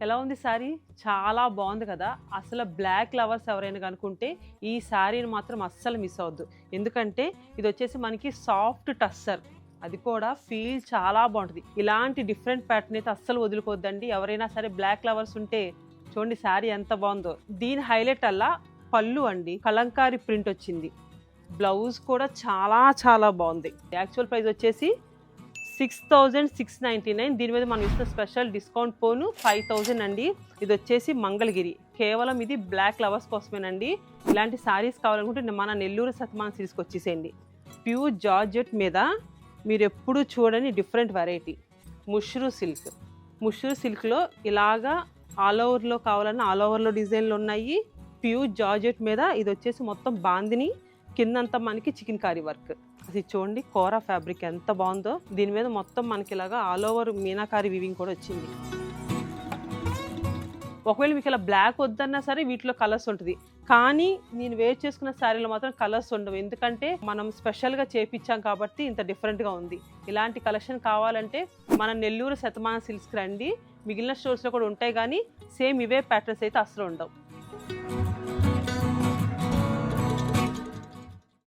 ఎలా ఉంది శారీ? చాలా బాగుంది కదా. అసలు బ్లాక్ లవర్స్ ఎవరైనా కనుక్కుంటే ఈ శారీని మాత్రం అస్సలు మిస్ అవ్వద్దు. ఎందుకంటే ఇది వచ్చేసి మనకి సాఫ్ట్ టస్సర్, అది కూడా ఫీల్ చాలా బాగుంటుంది. ఇలాంటి డిఫరెంట్ ప్యాటర్న్ అయితే అస్సలు వదులుకోవద్దండి. ఎవరైనా సరే బ్లాక్ లవర్స్ ఉంటే చూడండి శారీ ఎంత బాగుందో. దీని హైలైట్ అలా పళ్ళు అండి, కలంకారీ ప్రింట్ వచ్చింది. బ్లౌజ్ కూడా చాలా చాలా బాగుంది. యాక్చువల్ ప్రైస్ వచ్చేసి 6,699. దీని మీద మనం ఇస్తున్న స్పెషల్ డిస్కౌంట్ పోను 5,000 అండి. ఇది వచ్చేసి మంగళగిరి. కేవలం ఇది బ్లాక్ లవర్స్ కోసమేనండి. ఇలాంటి శారీస్ కావాలనుకుంటే మన నెల్లూరు సత్యమాన సిల్క్స్కి వచ్చేసేయండి. ప్యూర్ జార్జెట్ మీద మీరు ఎప్పుడు చూడని డిఫరెంట్ వెరైటీ ముష్రూ సిల్క్. ముష్రూ సిల్క్లో ఇలాగా ఆల్ ఓవర్లో కావాలన్నా ఆల్ ఓవర్లో డిజైన్లు ఉన్నాయి. ప్యూర్ జార్జెట్ మీద ఇది వచ్చేసి మొత్తం బాందిని, కిందంతా మనకి చికెన్ కారీ వర్క్. అది చూడండి కోరా ఫ్యాబ్రిక్ ఎంత బాగుందో. దీని మీద మొత్తం మనకి ఇలాగా ఆల్ ఓవర్ మీనాకారి వీవింగ్ కూడా వచ్చింది. ఒకవేళ మీకు ఇలా బ్లాక్ వద్దన్నా సరే వీటిలో కలర్స్ ఉంటుంది, కానీ నేను వేర్ చేసుకున్న శారీలో మాత్రం కలర్స్ ఉండవు. ఎందుకంటే మనం స్పెషల్గా చేపించాం కాబట్టి ఇంత డిఫరెంట్గా ఉంది. ఇలాంటి కలెక్షన్ కావాలంటే మన నెల్లూరు శతమాన సిల్క్స్కి రండి. మిగిలిన స్టోర్స్లో కూడా ఉంటాయి, కానీ సేమ్ ఇవే ప్యాటర్న్స్ అయితే అసలు ఉండవు.